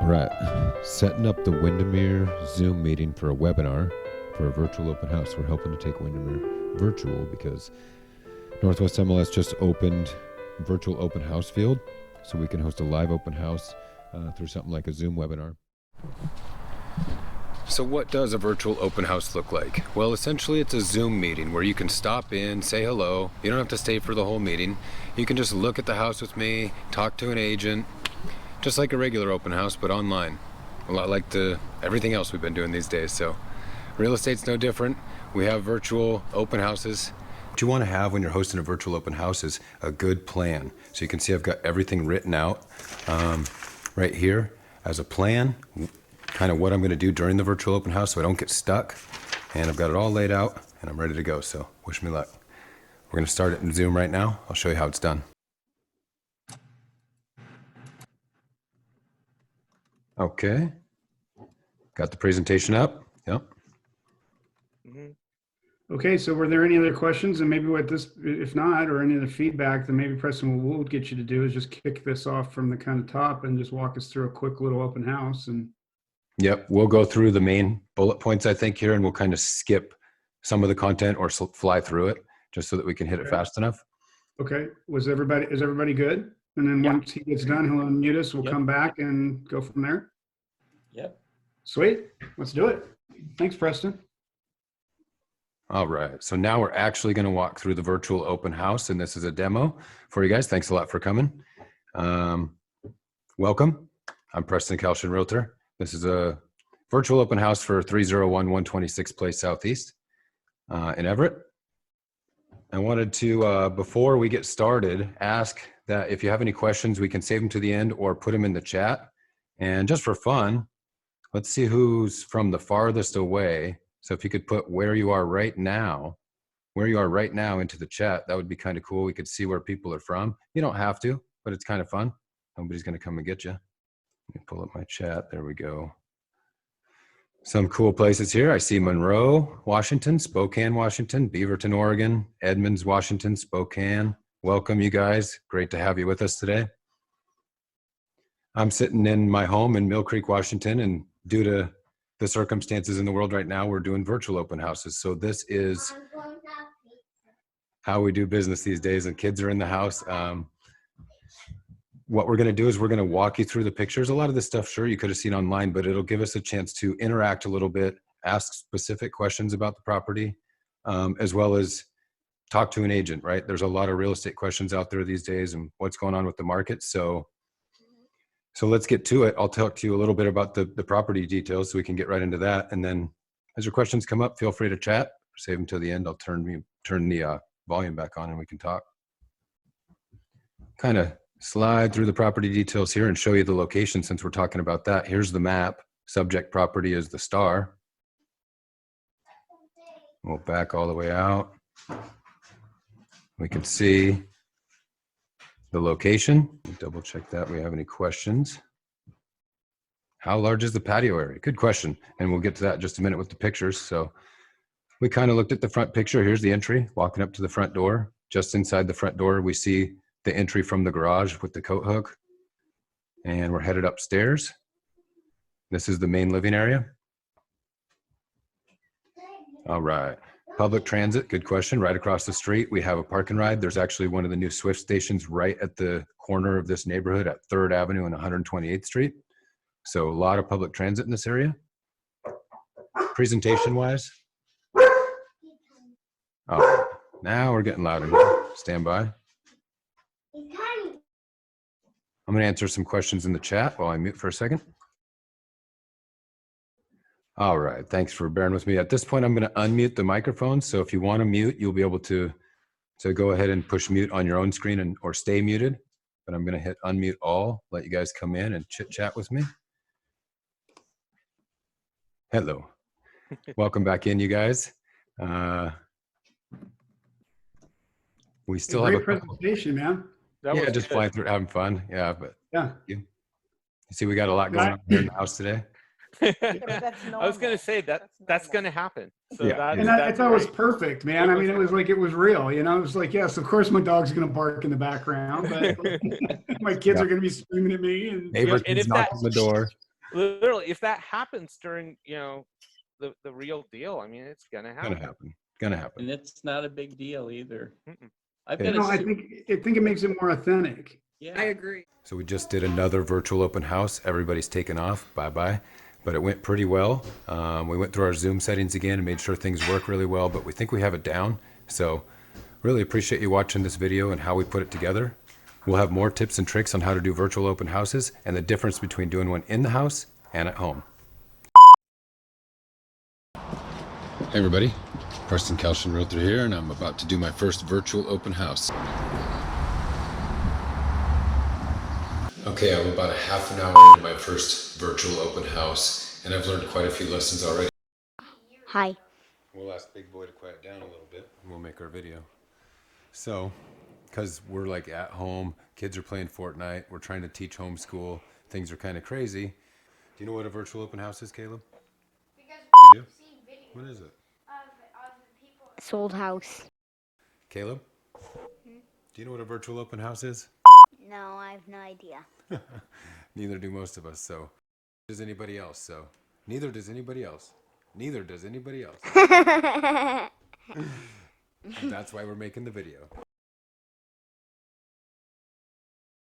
right, setting up the Windermere Zoom meeting for a webinar for a virtual open house. We're hoping to take Windermere virtual because Northwest MLS just opened virtual open house field, so we can host a live open house through something like a Zoom webinar. So what does a virtual open house look like? Well, essentially it's a Zoom meeting where you can stop in, say hello. You don't have to stay for the whole meeting. You can just look at the house with me, talk to an agent, just like a regular open house, but online. A lot like everything else we've been doing these days. So real estate's no different. We have virtual open houses. What you want to have when you're hosting a virtual open house is a good plan. So you can see I've got everything written out right here as a plan, kind of what I'm going to do during the virtual open house so I don't get stuck. And I've got it all laid out and I'm ready to go. So wish me luck. We're going to start it in Zoom right now. I'll show you how it's done. Okay. Got the presentation up. Yep. Okay, so were there any other questions? And maybe what this, if not, or any other feedback, then maybe Preston, what we'll get you to do is just kick this off from the kind of top and just walk us through a quick little open house. And yep, we'll go through the main bullet points, I think, here, and we'll kind of skip some of the content or fly through it just so that we can hit it fast enough. Okay, is everybody good? And then once he gets done, he'll unmute us. We'll come back and go from there. Yep. Sweet, let's do it. Thanks, Preston. All right, so now we're actually going to walk through the virtual open house, and this is a demo for you guys. Thanks a lot for coming. Welcome. I'm Preston, Kallshian Realtor. This is a virtual open house for 301 126 Place Southeast in Everett. I wanted to, before we get started, ask that if you have any questions, we can save them to the end or put them in the chat. And just for fun, let's see who's from the farthest away. So if you could put where you are right now into the chat, that would be kind of cool. We could see where people are from. You don't have to, but it's kind of fun. Nobody's going to come and get you. Let me pull up my chat. There we go. Some cool places here. I see Monroe, Washington, Spokane, Washington, Beaverton, Oregon, Edmonds, Washington, Spokane. Welcome, you guys. Great to have you with us today. I'm sitting in my home in Mill Creek, Washington, and due to the circumstances in the world right now, we're doing virtual open houses. So this is how we do business these days, and kids are in the house. What we're going to do is we're going to walk you through the pictures. A lot of this stuff, sure, you could have seen online, but it'll give us a chance to interact a little bit, ask specific questions about the property, as well as talk to an agent, right? There's a lot of real estate questions out there these days and what's going on with the market. So let's get to it. I'll talk to you a little bit about the property details so we can get right into that. And then as your questions come up, feel free to chat, save them till the end. I'll turn the volume back on and we can talk. Kind of slide through the property details here and show you the location since we're talking about that. Here's the map. Subject property is the star. We'll back all the way out. We can see the location. Double check that. We have any questions? How large is the patio area? Good question. And we'll get to that in just a minute with the pictures. So we kind of looked at the front picture. Here's the entry, walking up to the front door. Just inside the front door, we see the entry from the garage with the coat hook. And we're headed upstairs. This is the main living area. All right. Public transit, good question. Right across the street, we have a park and ride. There's actually one of the new Swift stations right at the corner of this neighborhood at 3rd Avenue and 128th Street. So a lot of public transit in this area. Presentation-wise. Oh, now we're getting louder here. Stand by. I'm going to answer some questions in the chat while I mute for a second. All right, thanks for bearing with me. At this point, I'm going to unmute the microphone. So if you want to mute, you'll be able to go ahead and push mute on your own screen or stay muted. But I'm going to hit unmute all, let you guys come in and chit chat with me. Hello. Welcome back in, you guys. We still have a great presentation, man. Yeah, just flying through it, having fun. Yeah, but yeah. You see, we got a lot going on here in the house today. I was going to say that's going to happen. So yeah, and I thought it was perfect, man. I mean, it was like, it was real, you know. It was like, yes, of course my dog's going to bark in the background, but my kids are going to be screaming at me. And neighbors knocking on the door. literally, if that happens during, the real deal, I mean, it's gonna Gonna happen. happen. Gonna happen. And it's not a big deal either. Mm-mm. I've Yeah. got No, I a, think it makes it more authentic. yeah. I agree. So we just did another virtual open house. Everybody's taken off. Bye-bye. But it went pretty well. We went through our Zoom settings again and made sure things work really well, but we think we have it down. So really appreciate you watching this video and how we put it together. We'll have more tips and tricks on how to do virtual open houses and the difference between doing one in the house and at home. Hey everybody, Preston Kallshian Realtor here, and I'm about to do my first virtual open house. Okay, I'm about a half an hour into my first virtual open house, and I've learned quite a few lessons already. Hi. We'll ask Big Boy to quiet down a little bit, and we'll make our video. So, because we're like at home, kids are playing Fortnite, we're trying to teach homeschool, things are kind of crazy. Do you know what a virtual open house is, Caleb? You do? What is it? Sold house. Caleb? Do you know what a virtual open house is? No, I have no idea. Neither do most of us, so. Does anybody else, so. Neither does anybody else. Neither does anybody else. That's why we're making the video.